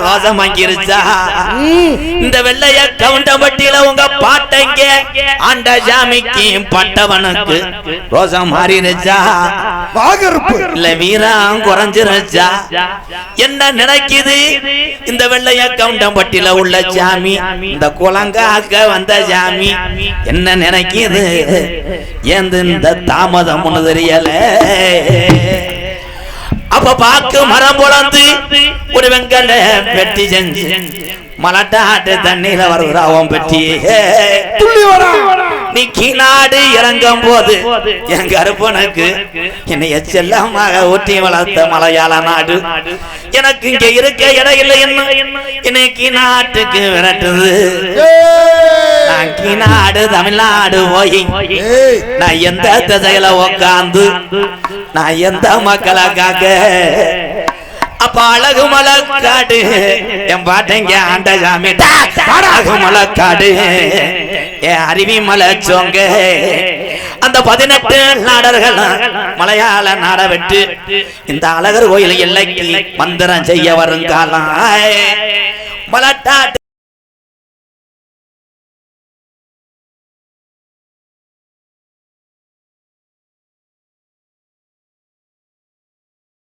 ரோசம் வாங்கிருச்சா இந்த வெள்ளைய கவுண்டம்பட்டியில உங்க பாட்டைங்க ஆண்ட சாமிக்கு பட்டவனுக்கு ரோசம் மாறிருச்சா இல்ல வீரம் குறைஞ்சிருச்சா என்ன நினைக்குது இந்த வெள்ளைய கவுண்டம்பட்டியில உள்ள சாமி இந்த குலங்காக்க வந்த சாமி என்ன நினைக்குது ஏந்து இந்த தாமதம் ஒண்ணு தெரியல அப்ப பாக்கு மரம் பொழந்து ஒரு வெங்கல பெட்டி செஞ்சு மலட்டாட்டு தண்ணீர வருகிறாவும் பெட்டி நீ கீநாடு இறங்கும் போது என் கருப்பனுக்கு என்னை எச்செல்லாமாக ஊட்டி வளர்த்த மலையாள நாடு எனக்கு இங்க இருக்க இடம் இல்லை என்னை கீநாட்டுக்கு விரட்டுது நான் கீநாடு தமிழ்நாடு போய் நான் எந்த திசையில உக்காந்து நான் எந்த மக்களை காக்க அப்ப அழகு மலக்காடு என் பாட்டைங்க ஆண்ட சாமி அழகு மலக்காடு என் அருவி மலை சோங்க அந்த 18 நாடர்கள் மலையாள நாட விட்டு இந்த அழகர் கோயில் எல்லைக்கு மந்திரம் செய்ய வருங்காலம் மலட்டாட்டு